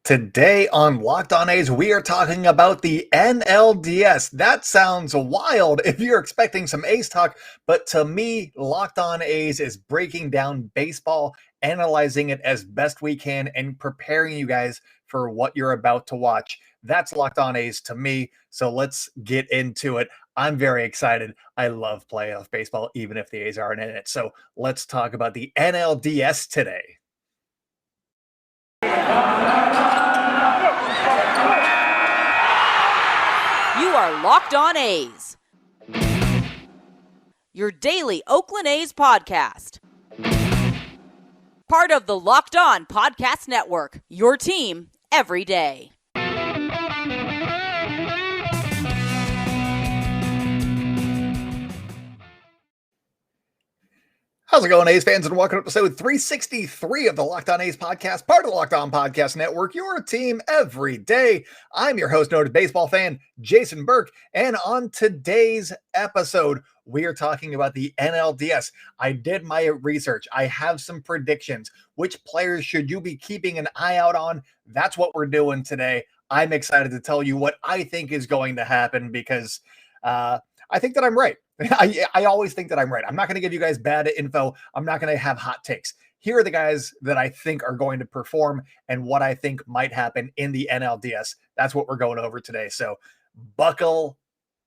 Today on Locked On A's, we are talking about the NLDS. That sounds wild if you're expecting some A's talk, but to me, Locked On A's is breaking down baseball, analyzing it as best we can, and preparing you guys for what you're about to watch. That's Locked On A's to me, so let's get into it. I'm very excited. I love playoff baseball, even if the A's aren't in it. So let's talk about the NLDS today. You are Locked On A's, your daily Oakland A's podcast. Part of the Locked On Podcast Network, your team every day. How's it going, A's fans, and welcome to episode 363 of the Locked On A's podcast, part of the Locked On Podcast Network, your team every day. I'm your host, noted baseball fan, Jason Burke, and on today's episode, we are talking about the NLDS. I did my research. I have some predictions. Which players should you be keeping an eye out on? That's what we're doing today. I'm excited to tell you what I think is going to happen because I think that I'm right. I always think that I'm right. I'm not going to give you guys bad info. I'm not going to have hot takes. Here are the guys that I think are going to perform and what I think might happen in the NLDS. That's what we're going over today. So buckle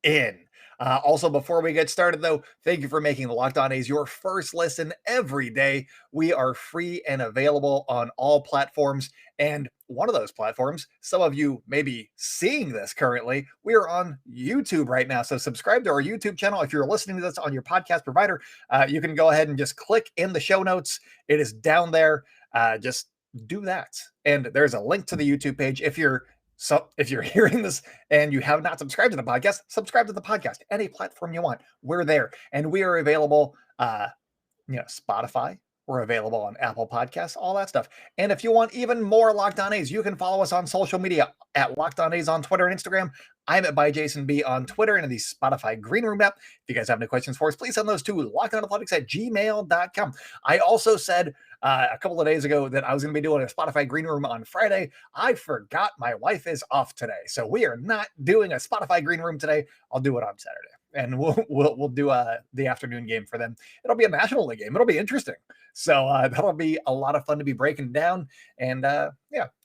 in. Also, before we get started, though, thank you for making the Locked On A's your first listen every day. We are free and available on all platforms. And one of those platforms, some of you may be seeing this currently, we are on YouTube right now. So subscribe to our YouTube channel. If you're listening to this on your podcast provider, you can go ahead and just click in the show notes. It is down there. Just do that. And there's a link to the YouTube page. If you're hearing this and you have not subscribed to the podcast, subscribe to the podcast. Any platform you want, we're there. And we are available, Spotify. We're available on Apple Podcasts, all that stuff. And if you want even more Locked On A's, you can follow us on social media at Locked On A's on Twitter and Instagram. I'm at ByJasonB on Twitter and in the Spotify Green Room app. If you guys have any questions for us, please send those to lockedonathletics@gmail.com. I also said a couple of days ago that I was going to be doing a Spotify Green Room on Friday. I forgot my wife is off today, so we are not doing a Spotify Green Room today. I'll do it on Saturday, and we'll do the afternoon game for them. It'll be a National League game. It'll be interesting. So that'll be a lot of fun to be breaking down. And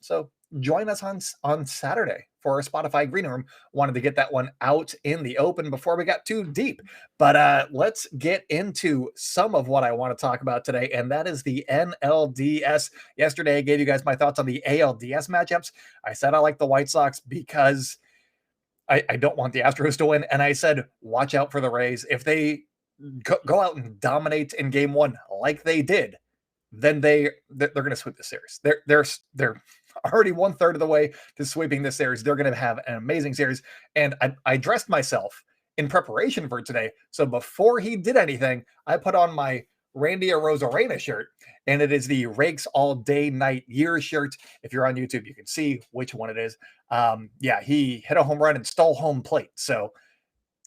so join us on Saturday for a Spotify Green Room. Wanted to get that one out in the open before we got too deep. But let's get into some of what I want to talk about today, and that is the NLDS. Yesterday, I gave you guys my thoughts on the ALDS matchups. I said I like the White Sox because I don't want the Astros to win, and I said watch out for the Rays. If they go out and dominate in game one like they did, then they're going to sweep the series. They're already 1/3 of the way to sweeping this series. They're going to have an amazing series. And I dressed myself in preparation for today. So before he did anything, I put on my Randy Arozarena shirt, and it is the Rakes All Day Night Year shirt. If you're on YouTube, you can see which one it is. He hit a home run and stole home plate. So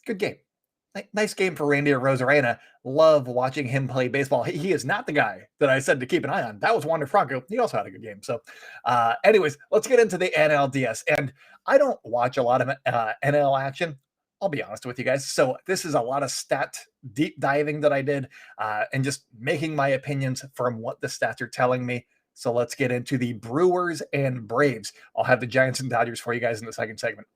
good game. Nice game for Randy Arozarena. Love watching him play baseball. He is not the guy that I said to keep an eye on. That was Wander Franco. He also had a good game. So anyways, let's get into the NLDS. And I don't watch a lot of NL action. I'll be honest with you guys. So this is a lot of stat deep diving that I did and just making my opinions from what the stats are telling me. So let's get into the Brewers and Braves. I'll have the Giants and Dodgers for you guys in the second segment.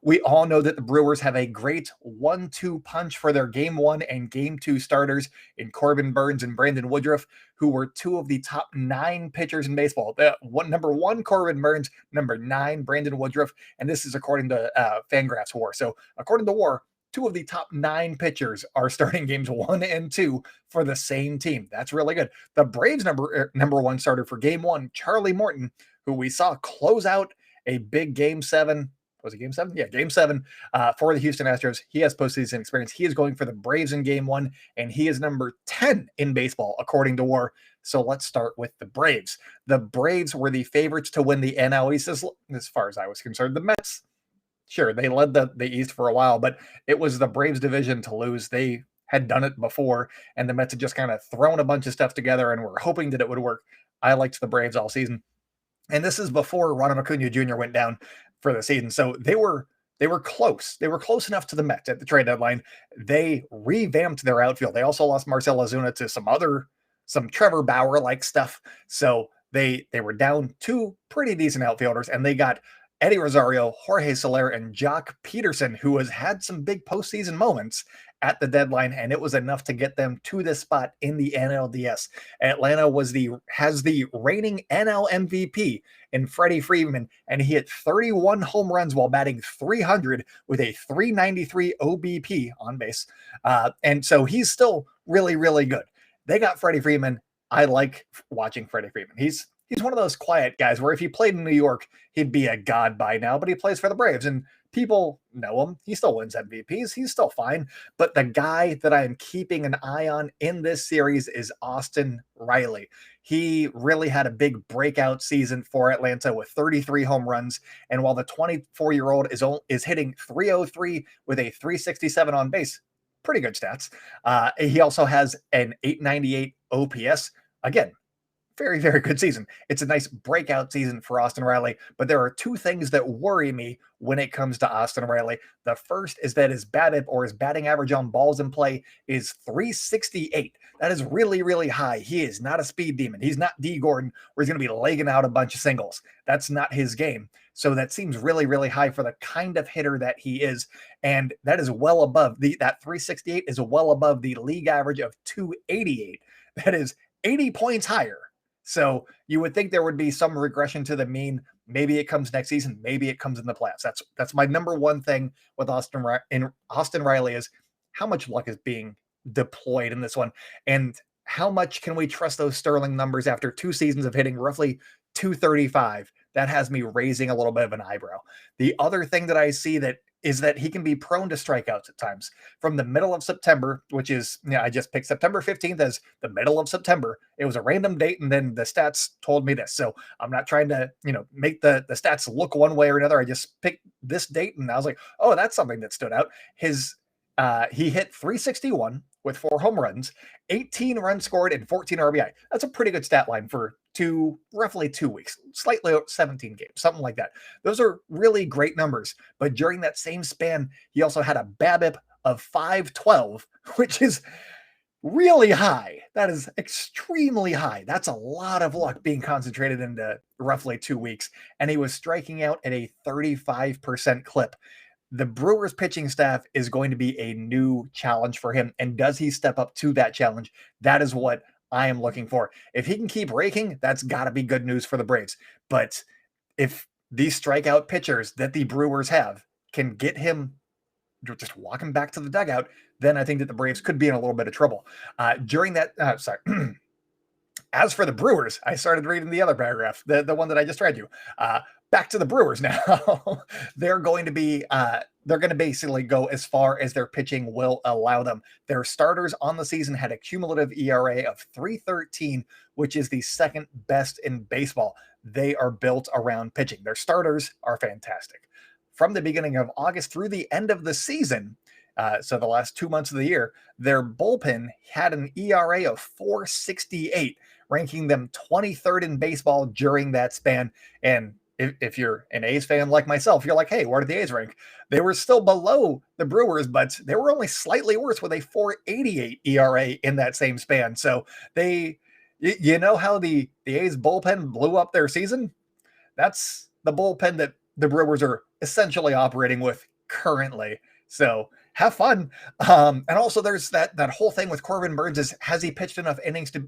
We all know that the Brewers have a great 1-2 punch for their game one and game two starters in Corbin Burns and Brandon Woodruff, who were two of the top 9 pitchers in baseball. Number 1, Corbin Burns, number 9, Brandon Woodruff. And this is according to Fangraphs WAR. So according to WAR, 2 of the top 9 pitchers are starting games 1 and 2 for the same team. That's really good. The Braves number 1 starter for game 1, Charlie Morton, who we saw close out a big game 7. Was it game 7? Yeah, game 7 for the Houston Astros. He has postseason experience. He is going for the Braves in game 1, and he is number 10 in baseball, according to WAR. So let's start with the Braves. The Braves were the favorites to win the NL East as far as I was concerned. The Mets, sure, they led the East for a while, but it was the Braves division to lose. They had done it before, and the Mets had just kind of thrown a bunch of stuff together and were hoping that it would work. I liked the Braves all season. And this is before Ronald Acuna Jr. went down for the season. So they were close. They were close enough to the Mets at the trade deadline. They revamped their outfield. They also lost Marcell Ozuna to some Trevor Bauer like stuff. So they were down two pretty decent outfielders, and they got Eddie Rosario, Jorge Soler, and Jock Peterson, who has had some big postseason moments at the deadline, and it was enough to get them to this spot in the NLDS. Atlanta has the reigning NL MVP in Freddy Freeman, and he hit 31 home runs while batting 300 with a 393 OBP on base. And so he's still really, really good. They got Freddy Freeman. I like watching Freddy Freeman. He's one of those quiet guys where if he played in New York, he'd be a god by now, but he plays for the Braves and people know him. He still wins MVPs. He's still fine. But the guy that I am keeping an eye on in this series is Austin Riley. He really had a big breakout season for Atlanta with 33 home runs. And while the 24-year-old is hitting 303 with a 367 on base, pretty good stats. He also has an 898 OPS. Again, very, very good season. It's a nice breakout season for Austin Riley, but there are two things that worry me when it comes to Austin Riley. The first is that his BABIP, or his batting average on balls in play, is 368. That is really, really high. He is not a speed demon. He's not D. Gordon, where he's going to be legging out a bunch of singles. That's not his game. So that seems really, really high for the kind of hitter that he is. And that is well above that 368 is well above the league average of 288. That is 80 points higher. So you would think there would be some regression to the mean. Maybe it comes next season. Maybe it comes in the playoffs. That's my number one thing with Austin Riley is how much luck is being deployed in this one, and how much can we trust those Sterling numbers after 2 seasons of hitting roughly 235? That has me raising a little bit of an eyebrow. The other thing that I see is that he can be prone to strikeouts at times. From the middle of September, which is, I just picked September 15th as the middle of September. It was a random date, and then the stats told me this. So I'm not trying to, make the stats look one way or another. I just picked this date, and I was like, oh, that's something that stood out. He hit 361 with 4 home runs, 18 runs scored, and 14 RBI. That's a pretty good stat line for roughly 2 weeks, slightly 17 games, something like that. Those are really great numbers. But during that same span, he also had a BABIP of 512, which is really high. That is extremely high. That's a lot of luck being concentrated into roughly 2 weeks. And he was striking out at a 35% clip. The Brewers pitching staff is going to be a new challenge for him. And does he step up to that challenge? That is what I am looking for. If he can keep raking, that's got to be good news for the Braves. But if these strikeout pitchers that the Brewers have can get him just walking back to the dugout, then I think that the Braves could be in a little bit of trouble. As for the Brewers, I started reading the other paragraph, the one that I just read you. Back to the Brewers now. They're going to basically go as far as their pitching will allow them. Their starters on the season had a cumulative ERA of 3.13, which is the second best in baseball. They are built around pitching. Their starters are fantastic. From the beginning of August through the end of the season, so the last 2 months of the year, their bullpen had an ERA of 4.68, ranking them 23rd in baseball during that span. And if you're an A's fan like myself, you're like, hey, where did the A's rank? They were still below the Brewers, but they were only slightly worse with a 4.88 ERA in that same span. So you know how the A's bullpen blew up their season? That's the bullpen that the Brewers are essentially operating with currently. So have fun. And also there's that whole thing with Corbin Burns has he pitched enough innings to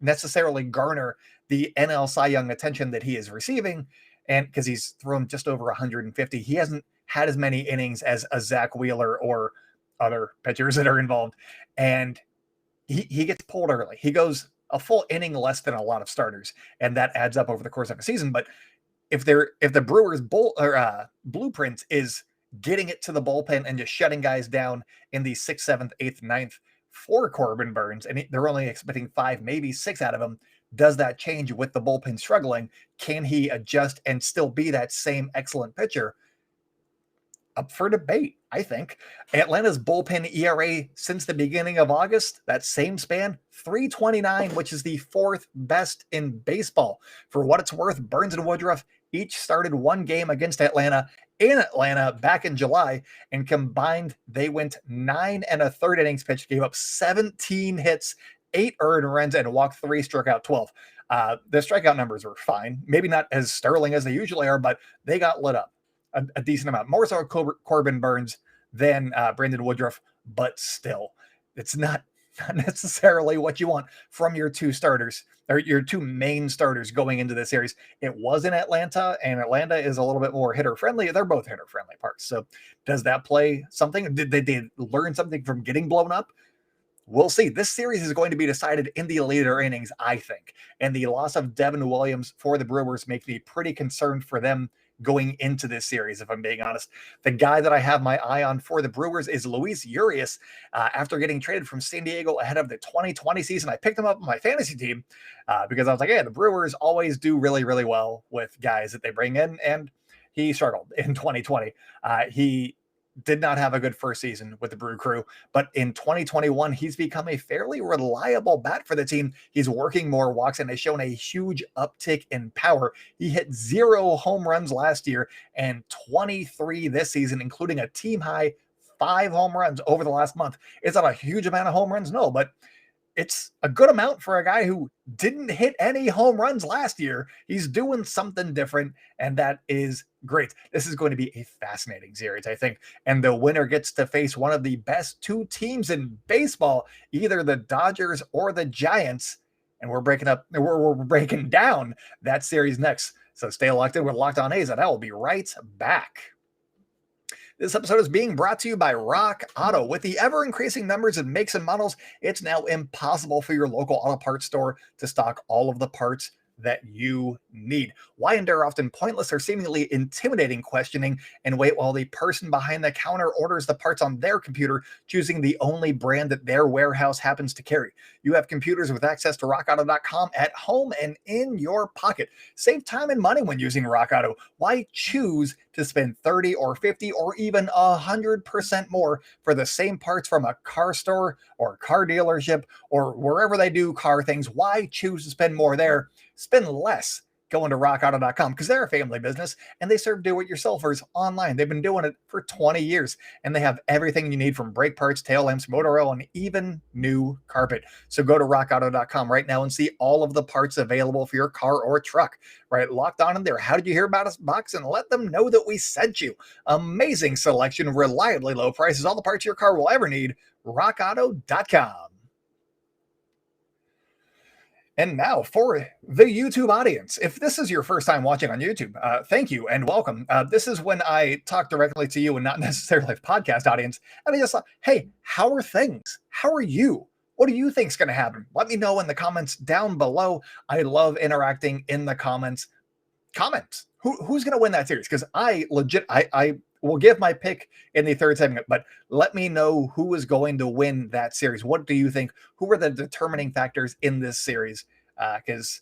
necessarily garner the NL Cy Young attention that he is receiving? And because he's thrown just over 150, he hasn't had as many innings as a Zach Wheeler or other pitchers that are involved. And he gets pulled early. He goes a full inning less than a lot of starters, and that adds up over the course of a season. But if the Brewers blueprint is getting it to the bullpen and just shutting guys down in the 6th, 7th, 8th, 9th for Corbin Burns, and they're only expecting 5, maybe 6 out of him, does that change with the bullpen struggling? Can he adjust and still be that same excellent pitcher? up for debate, I think. Atlanta's bullpen ERA since the beginning of August, that same span, 3.29, which is the fourth best in baseball. For what it's worth, Burns and Woodruff each started one game against Atlanta in Atlanta back in July, and combined, they went 9 1/3 innings pitched, gave up 17 hits, 8 earned runs, and walked 3, struck out 12. The strikeout numbers were fine. Maybe not as sterling as they usually are, but they got lit up a decent amount. More so Corbin Burns than Brandon Woodruff, but still, it's not necessarily what you want from your two starters, or your two main starters going into this series. It was in Atlanta, and Atlanta is a little bit more hitter friendly. They're both hitter friendly parks. So does that play something? Did they learn something from getting blown up? We'll see. This series is going to be decided in the later innings, I think. And the loss of Devin Williams for the Brewers makes me pretty concerned for them going into this series, if I'm being honest. The guy that I have my eye on for the Brewers is Luis Yurious. After getting traded from San Diego ahead of the 2020 season, I picked him up on my fantasy team because I was like, hey, the Brewers always do really, really well with guys that they bring in, and he struggled in 2020. He did not have a good first season with the Brew Crew, but in 2021, he's become a fairly reliable bat for the team. He's working more walks and has shown a huge uptick in power. He hit 0 home runs last year and 23 this season, including a team high 5 home runs over the last month. Is that a huge amount of home runs? No, but it's a good amount for a guy who didn't hit any home runs last year. He's doing something different, and that is great. This is going to be a fascinating series, I think. And the winner gets to face one of the best two teams in baseball, either the Dodgers or the Giants. And we're breaking down that series next. So stay locked in with Locked On A's, and I will be right back. This episode is being brought to you by Rock Auto. With the ever-increasing numbers of makes and models, it's now impossible for your local auto parts store to stock all of the parts that you need. Why endure often pointless or seemingly intimidating questioning and wait while the person behind the counter orders the parts on their computer, choosing the only brand that their warehouse happens to carry? You have computers with access to rockauto.com at home and in your pocket. Save time and money when using Rock Auto. Why choose to spend 30 or 50 or even 100% more for the same parts from a car store or car dealership or wherever they do car things? Why choose to spend more there? Spend less going to rockauto.com, because they're a family business and they serve do-it-yourselfers online. They've been doing it for 20 years, and they have everything you need from brake parts, tail lamps, motor oil, and even new carpet. So go to rockauto.com right now and see all of the parts available for your car or truck. Right, locked on in there. How did you hear about us box? And let them know that we sent you. Amazing selection, reliably low prices, all the parts your car will ever need. rockauto.com. And now for the YouTube audience. If this is your first time watching on YouTube, thank you and welcome. This is when I talk directly to you and not necessarily the podcast audience. I mean, just like, hey, how are things? How are you? What do you think is going to happen? Let me know in the comments down below. I love interacting in the comments. Who's going to win that series? Because I will give my pick in the third segment, but let me know who is going to win that series. What do you think? Who are the determining factors in this series? Because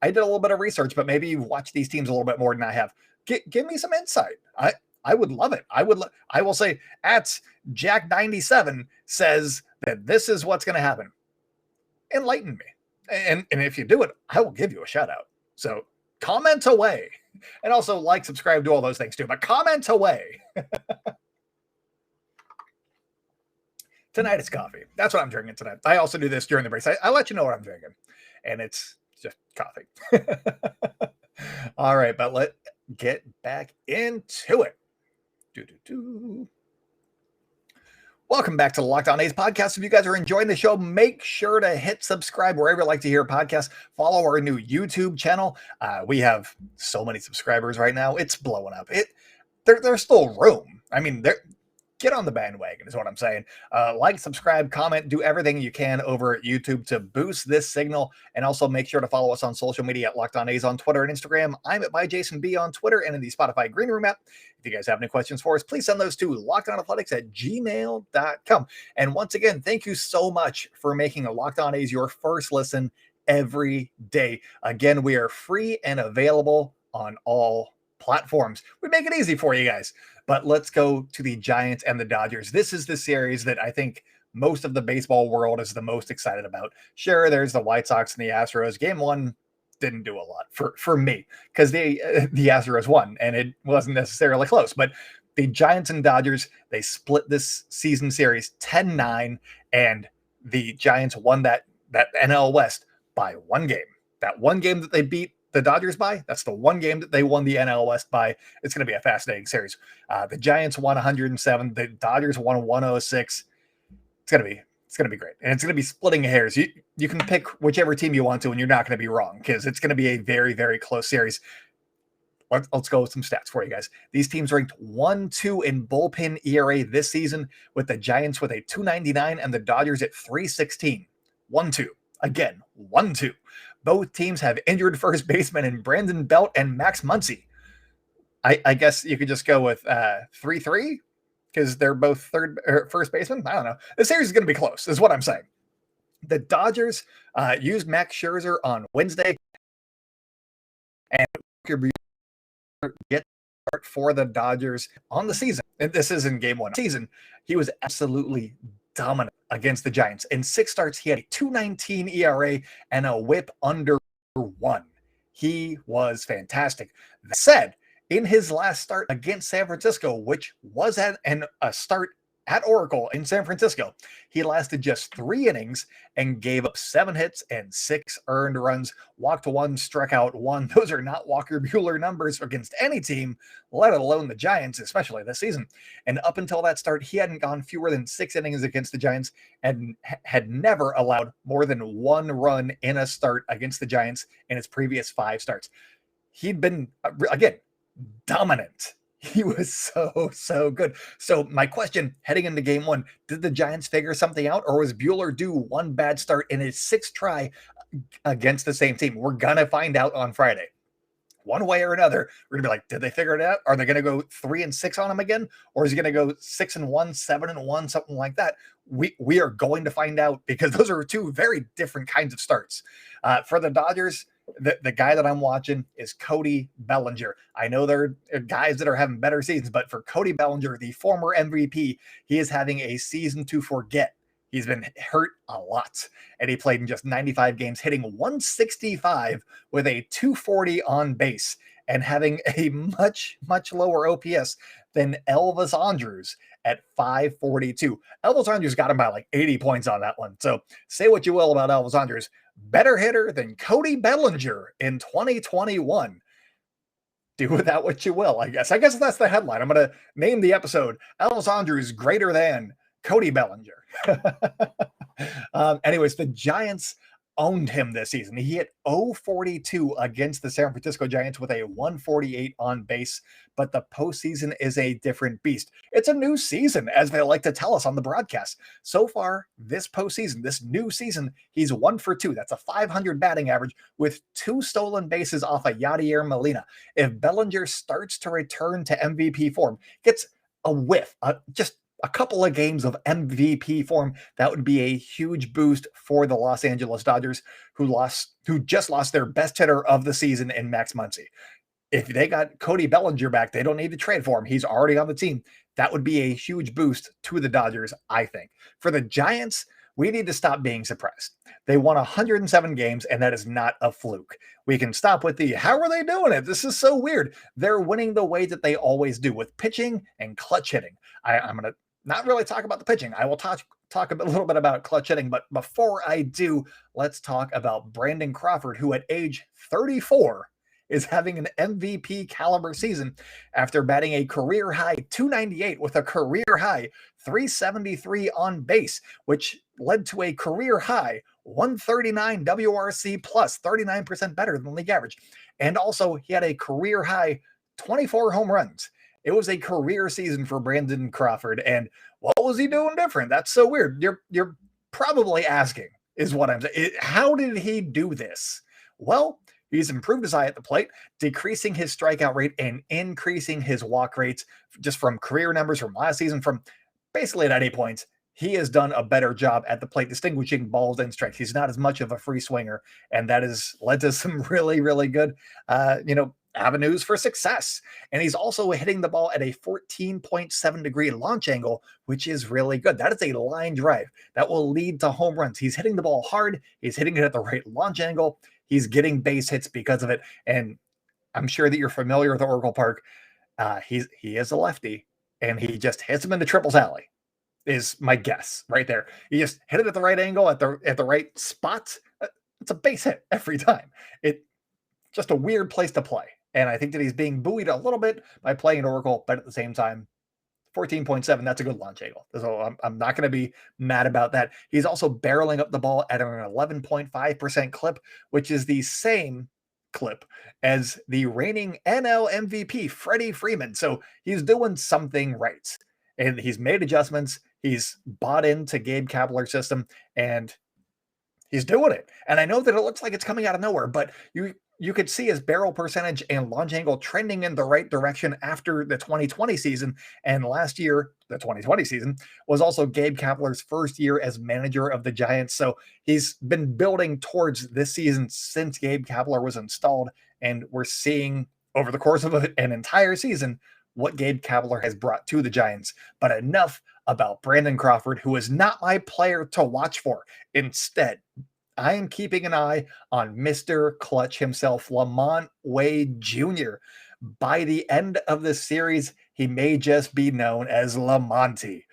I did a little bit of research, but maybe you've watched these teams a little bit more than I have. Give me some insight. I would love it. I will say at Jack97 says that this is what's going to happen. Enlighten me. And if you do it, I will give you a shout out. So comment away. And also like, subscribe, do all those things too. But comment away. Tonight it's coffee. That's what I'm drinking tonight. I also do this during the breaks. I let you know what I'm drinking. And it's just coffee. All right, but let's get back into it. Welcome back to the Locked On A's podcast. If you guys are enjoying the show, make sure to hit subscribe wherever you like to hear podcasts. Follow our new YouTube channel. We have so many subscribers right now. It's blowing up. There's still room. I mean, get on the bandwagon is what I'm saying. Like, subscribe, comment, do everything you can over at YouTube to boost this signal. And also make sure to follow us on social media at Locked On A's on Twitter and Instagram. I'm at ByJasonB on Twitter and in the Spotify Green Room app. If you guys have any questions for us, please send those to lockedonathletics@gmail.com. And once again, thank you so much for making a Locked On A's your first listen every day. Again, we are free and available on all platforms. We make it easy for you guys. But let's go to the Giants and the Dodgers. This is the series that I think most of the baseball world is the most excited about. Sure, there's the White Sox and the Astros. Game one didn't do a lot for me because the Astros won and it wasn't necessarily close. But the Giants and Dodgers, they split this season series 10-9, and the Giants won that NL West by one game. That one game that they beat the Dodgers by, that's the one game that they won the NL West by. It's going to be a fascinating series. The Giants won 107. The Dodgers won 106. It's going to be great. And it's going to be splitting hairs. You can pick whichever team you want to, and you're not going to be wrong because it's going to be a very, very close series. Let's go with some stats for you guys. These teams ranked 1-2 in bullpen ERA this season, with the Giants with a 2.99 and the Dodgers at 3.16. 1-2. Again, 1-2. Both teams have injured first baseman in Brandon Belt and Max Muncy. I guess you could just go with 3-3 because they're both first baseman. I don't know. The series is going to be close, is what I'm saying. The Dodgers used Max Scherzer on Wednesday, and get start for the Dodgers on the season. And this is in game one season. He was absolutely dominant against the Giants. In 6 starts, he had a 2.19 ERA and a whip under 1. He was fantastic. That said, in his last start against San Francisco, which was a start at Oracle in San Francisco, he lasted just 3 innings and gave up 7 hits and 6 earned runs, walked 1, struck out 1. Those are not Walker Buehler numbers against any team, let alone the Giants, especially this season. And up until that start, he hadn't gone fewer than 6 innings against the Giants and had never allowed more than 1 run in a start against the Giants in his previous 5 starts. He'd been, again, dominant. He was so good. So my question heading into game one, did the Giants figure something out, or was Buehler due one bad start in his 6th try against the same team? We're going to find out on Friday. One way or another, we're going to be like, did they figure it out? Are they going to go 3-6 on him again? Or is he going to go 6-1, 7-1, something like that? We are going to find out because those are 2 very different kinds of starts. For the Dodgers, the guy that I'm watching is Cody Bellinger. I know there are guys that are having better seasons, but for Cody Bellinger, the former MVP, he is having a season to forget. He's been hurt a lot, and he played in just 95 games, hitting 165 with a 240 on base and having a much, much lower OPS than Elvis Andrus at 542. Elvis Andrus got him by like 80 points on that one. So say what you will about Elvis Andrus. Better hitter than Cody Bellinger in 2021. Do with that what you will, I guess. I guess that's the headline. I'm going to name the episode, Elvis Andrus greater than Cody Bellinger. Anyways, the Giants owned him this season. He hit 0-42 against the San Francisco Giants with a 148 on base, but the postseason is a different beast. It's a new season, as they like to tell us on the broadcast. So far, this postseason, this new season, he's 1 for 2. That's a 500 batting average with 2 stolen bases off of Yadier Molina. If Bellinger starts to return to MVP form, gets a whiff, just a couple of games of MVP form, that would be a huge boost for the Los Angeles Dodgers, who just lost their best hitter of the season in Max Muncy. If they got Cody Bellinger back, they don't need to trade for him. He's already on the team. That would be a huge boost to the Dodgers, I think. For the Giants, we need to stop being surprised. They won 107 games, and that is not a fluke. We can stop with the, how are they doing it? This is so weird. They're winning the way that they always do, with pitching and clutch hitting. I'm going to not really talk about the pitching. I will talk a little bit about clutch hitting, but before I do, let's talk about Brandon Crawford, who at age 34 is having an MVP caliber season after batting a career high 298 with a career high 373 on base, which led to a career high 139 WRC plus, 39% better than league average. And also he had a career high 24 home runs. It was a career season for Brandon Crawford. And what was he doing different? That's so weird. You're probably asking, is what I'm saying. How did he do this? Well, he's improved his eye at the plate, decreasing his strikeout rate and increasing his walk rates just from career numbers from last season. From basically at 80 points, he has done a better job at the plate distinguishing balls and strikes. He's not as much of a free swinger, and that has led to some really, really good, avenues for success. And he's also hitting the ball at a 14.7 degree launch angle, which is really good. That is a line drive that will lead to home runs. He's hitting the ball hard. He's hitting it at the right launch angle. He's getting base hits because of it. And I'm sure that you're familiar with Oracle Park. He is a lefty, and he just hits him into triples alley, is my guess right there. You just hit it at the right angle at the right spot. It's a base hit every time. It's just a weird place to play. And I think that he's being buoyed a little bit by playing at Oracle, but at the same time, 14.7, that's a good launch angle. So I'm not going to be mad about that. He's also barreling up the ball at an 11.5% clip, which is the same clip as the reigning NL MVP, Freddy Freeman. So he's doing something right. And he's made adjustments. He's bought into Gabe Kapler's system, and he's doing it. And I know that it looks like it's coming out of nowhere, but you could see his barrel percentage and launch angle trending in the right direction after the 2020 season. And last year, the 2020 season, was also Gabe Kapler's first year as manager of the Giants. So he's been building towards this season since Gabe Kapler was installed. And we're seeing over the course of an entire season what Gabe Kapler has brought to the Giants. But enough about Brandon Crawford, who is not my player to watch for. Instead, I am keeping an eye on Mr. Clutch himself, Lamont Wade Jr. By the end of the series, he may just be known as Lamonty.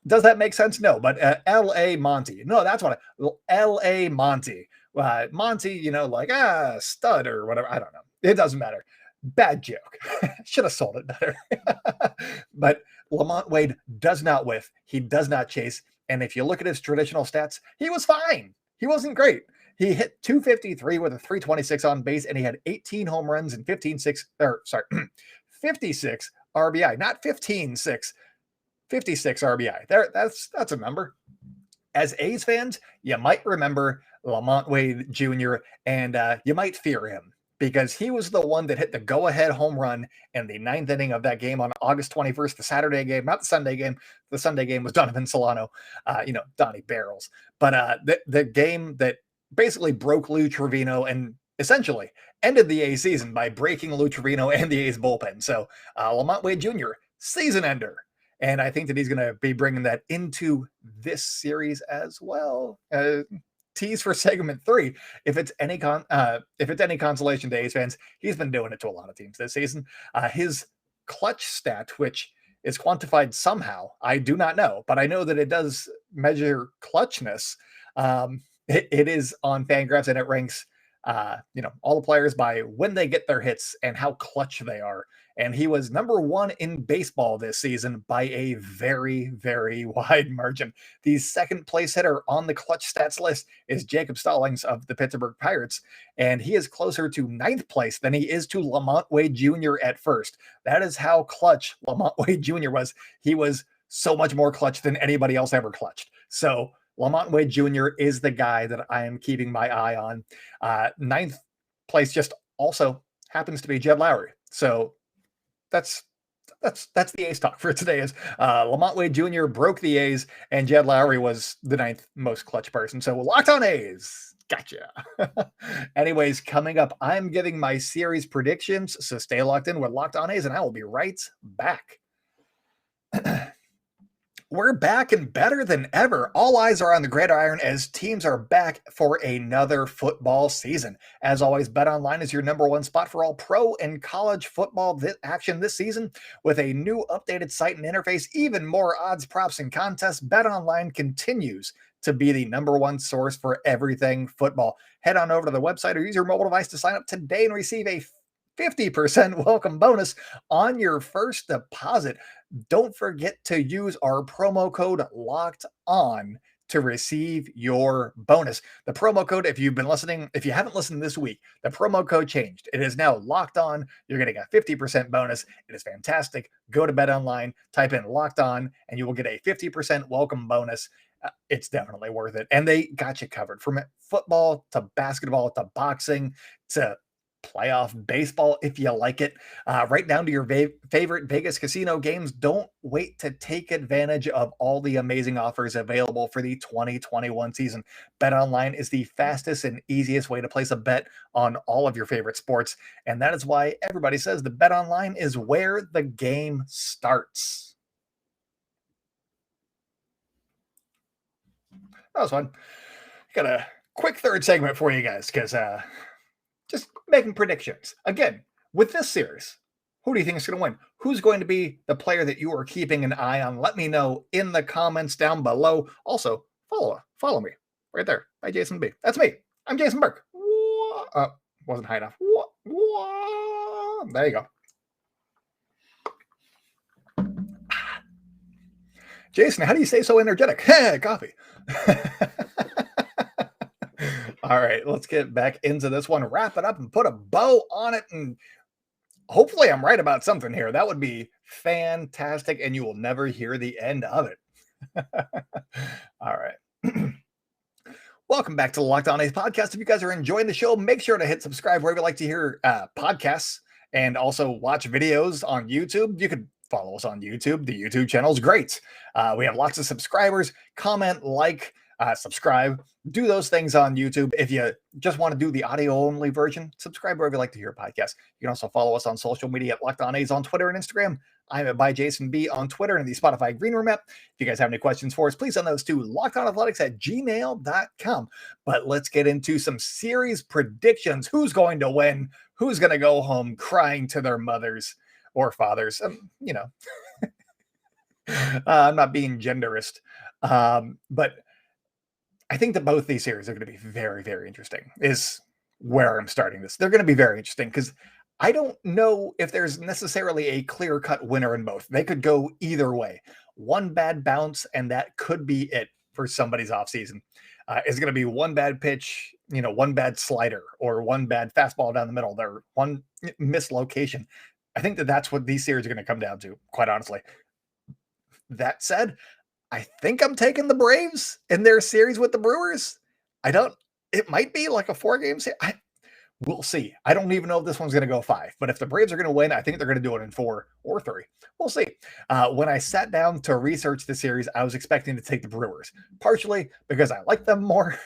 Does that make sense? No, but L.A. Monty. No, that's what L.A. Monty. Monty, like, stud or whatever. I don't know. It doesn't matter. Bad joke. Should have sold it better. But Lamont Wade does not whiff. He does not chase. And if you look at his traditional stats, he was fine. He wasn't great. He hit 253 with a 326 on base, and he had 18 home runs and 56 RBI, not 15-6, 56 RBI. That's a number. As A's fans, you might remember Lamont Wade Jr., and you might fear him, because he was the one that hit the go-ahead home run in the ninth inning of that game on August 21st, the Saturday game, not the Sunday game. The Sunday game was Donovan Solano, Donnie Barrels. But the game that basically broke Lou Trevino and essentially ended the A's season by breaking Lou Trevino and the A's bullpen. So Lamont Wade Jr., season ender. And I think that he's going to be bringing that into this series as well. Tease for segment 3. If it's any consolation to A's fans, he's been doing it to a lot of teams this season. His clutch stat, which is quantified somehow, I do not know, but I know that it does measure clutchness. It is on Fangraphs, and it ranks all the players by when they get their hits and how clutch they are. And he was number 1 in baseball this season by a very, very wide margin. The second place hitter on the clutch stats list is Jacob Stallings of the Pittsburgh Pirates, and he is closer to 9th place than he is to Lamont Wade Jr. at first. That is how clutch Lamont Wade Jr. was. He was so much more clutch than anybody else ever clutched. So Lamont Wade Jr. is the guy that I am keeping my eye on. 9th place just also happens to be Jed Lowry. So that's the A's talk for today. Is Lamont Wade Jr. broke the A's, and Jed Lowry was the 9th most clutch person. So locked on A's. Gotcha. Anyways, coming up, I'm giving my series predictions. So stay locked in with Locked On A's, and I will be right back. We're back and better than ever. All eyes are on the gridiron as teams are back for another football season. As always, BetOnline is your number 1 spot for all pro and college football action this season. With a new updated site and interface, even more odds, props, and contests, BetOnline continues to be the number 1 source for everything football. Head on over to the website or use your mobile device to sign up today and receive a 50% welcome bonus on your first deposit. Don't forget to use our promo code Locked On to receive your bonus. The promo code, if you haven't listened this week, the promo code changed. It is now Locked On. You're getting a 50% bonus. It is fantastic. Go to BetOnline, type in Locked On, and you will get a 50% welcome bonus. It's definitely worth it. And they got you covered from football to basketball to boxing to playoff baseball if you like it, right down to your favorite Vegas casino games. Don't wait to take advantage of all the amazing offers available for the 2021 season. BetOnline is the fastest and easiest way to place a bet on all of your favorite sports, and that is why everybody says the BetOnline is where the game starts. That was fun. Got a quick third segment for you guys because just making predictions. Again, with this series, who do you think is going to win? Who's going to be the player that you are keeping an eye on? Let me know in the comments down below. Also, follow me right there by Jason B. That's me. I'm Jason Burke. Wasn't high enough. There you go. Jason, how do you stay so energetic? Coffee. All right, let's get back into this one. Wrap it up and put a bow on it. And hopefully I'm right about something here. That would be fantastic. And you will never hear the end of it. All right. Welcome back to the Locked On A's podcast. If you guys are enjoying the show, make sure to hit subscribe wherever you like to hear podcasts and also watch videos on YouTube. You could follow us on YouTube. The YouTube channel is great. We have lots of subscribers. Comment, like, subscribe. Do those things on YouTube. If you just want to do the audio only version, subscribe wherever you like to hear a podcast. You can also follow us on social media at Locked On A's on Twitter and Instagram. I'm at @ByJasonB on Twitter and the Spotify Green Room app. If you guys have any questions for us, please send those to lockedonathletics@gmail.com. But let's get into some series predictions. Who's going to win? Who's going to go home crying to their mothers or fathers? I'm not being genderist, but I think that both these series are going to be very, very interesting, is where I'm starting this. They're going to be very interesting because I don't know if there's necessarily a clear-cut winner in both. They could go either way. One bad bounce, and that could be it for somebody's offseason. It's going to be one bad pitch, one bad slider, or one bad fastball down the middle, or one mislocation. I think that that's what these series are going to come down to, quite honestly. That said, I think I'm taking the Braves in their series with the Brewers. It might be like a 4-game series. We'll see. I don't even know if this one's going to go 5, but if the Braves are going to win, I think they're going to do it in 4 or 3. We'll see. When I sat down to research the series, I was expecting to take the Brewers, partially because I like them more,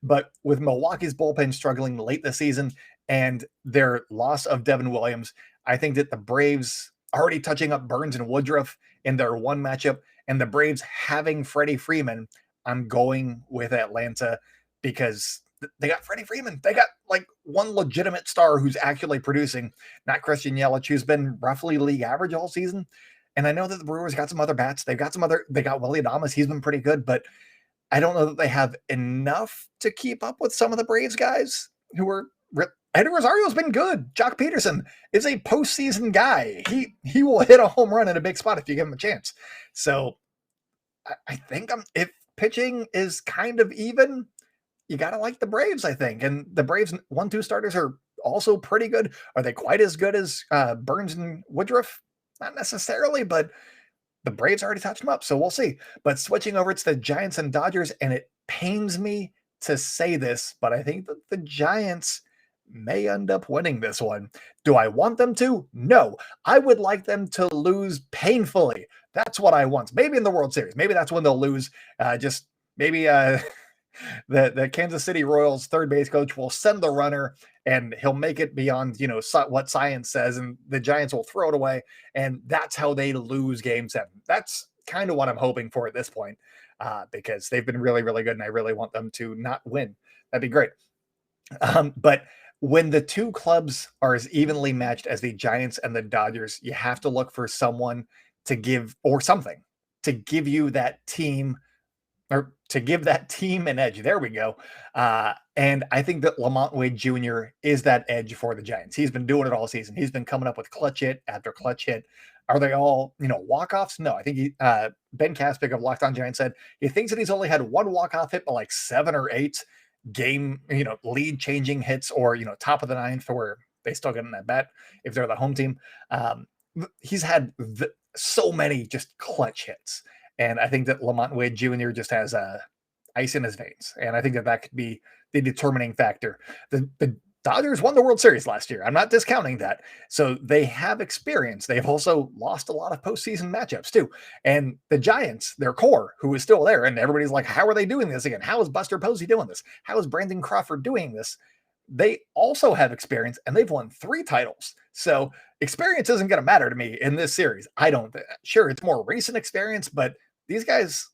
but with Milwaukee's bullpen struggling late this season and their loss of Devin Williams, I think that the Braves already touching up Burns and Woodruff in their one matchup, and the Braves having Freddy Freeman, I'm going with Atlanta because they got Freddy Freeman. They got like one legitimate star who's actually producing, not Christian Yelich, who's been roughly league average all season. And I know that the Brewers got some other bats. They got Willie Adames. He's been pretty good, but I don't know that they have enough to keep up with some of the Braves guys who are. Eddie Rosario's been good. Jock Peterson is a postseason guy. He will hit a home run in a big spot if you give him a chance. So I think if pitching is kind of even, you got to like the Braves, I think. And the Braves 1-2 starters are also pretty good. Are they quite as good as Burns and Woodruff? Not necessarily, but the Braves already touched them up, so we'll see. But switching over, it's the Giants and Dodgers, and it pains me to say this, but I think that the Giants may end up winning this one. Do I want them to? No. I would like them to lose painfully. That's what I want. Maybe in the World Series. Maybe that's when they'll lose. Maybe the Kansas City Royals third base coach will send the runner and he'll make it beyond, what science says, and the Giants will throw it away. And that's how they lose Game 7. That's kind of what I'm hoping for at this point, because they've been really, really good, and I really want them to not win. That'd be great. But when the two clubs are as evenly matched as the Giants and the Dodgers, you have to look for someone to give, or something to give you that team, or to give that team an edge. There we go. And I think that Lamont Wade Jr. is that edge for the Giants. He's been doing it all season. He's been coming up with clutch hit after clutch hit. Are they all, walk-offs? No, I think Ben Caspick of Locked On Giants said he thinks that he's only had one walk-off hit, but like 7 or 8 game, lead changing hits, or, top of the ninth, where they still get in that bat if they're the home team. He's had so many just clutch hits. And I think that Lamont Wade Jr. just has ice in his veins. And I think that could be the determining factor. The Dodgers won the World Series last year. I'm not discounting that. So they have experience. They've also lost a lot of postseason matchups too. And the Giants, their core, who is still there, and everybody's like, how are they doing this again? How is Buster Posey doing this? How is Brandon Crawford doing this? They also have experience, and they've won 3 titles. So experience isn't going to matter to me in this series. I don't. Sure, it's more recent experience, but these guys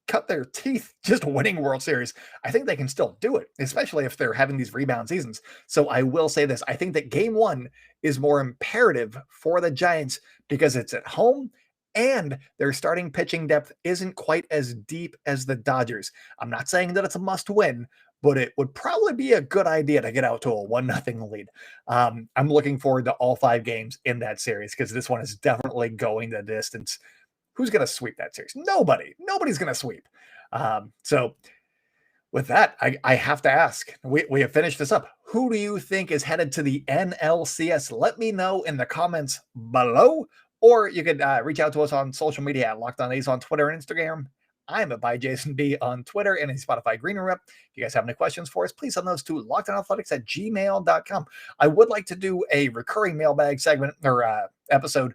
cut their teeth just winning World Series. I think they can still do it, especially if they're having these rebound seasons. So I will say this. I think that game 1 is more imperative for the Giants because it's at home and their starting pitching depth isn't quite as deep as the Dodgers. I'm not saying that it's a must win, but it would probably be a good idea to get out to a 1-0 lead. I'm looking forward to all 5 games in that series because this one is definitely going the distance. Who's going to sweep that series? Nobody. Nobody's going to sweep. So with that, I have to ask, we have finished this up. Who do you think is headed to the NLCS? Let me know in the comments below, or you could reach out to us on social media at Locked On A's on Twitter and Instagram. I'm at ByJasonB on Twitter and in Spotify Green Rep. If you guys have any questions for us, please send those to lockedonathletics@gmail.com. I would like to do a recurring mailbag segment or episode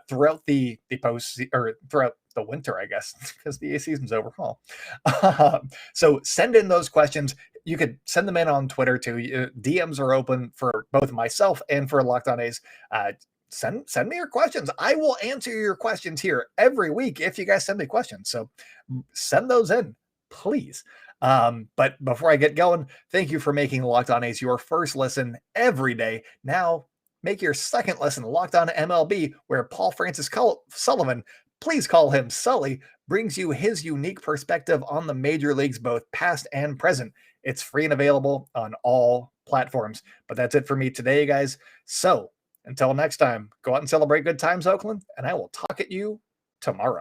throughout the post or throughout the winter, I guess, because the season's over. So send in those questions. You could send them in on Twitter too. DMs are open for both myself and for Locked On A's. Send me your questions. I will answer your questions here every week if you guys send me questions. So send those in, please. But before I get going, thank you for making Locked On A's your first listen every day. Now make your second listen Locked On MLB, where Paul Francis Sullivan, please call him Sully, brings you his unique perspective on the major leagues, both past and present. It's free and available on all platforms. But that's it for me today, guys. So until next time, go out and celebrate good times, Oakland, and I will talk at you tomorrow.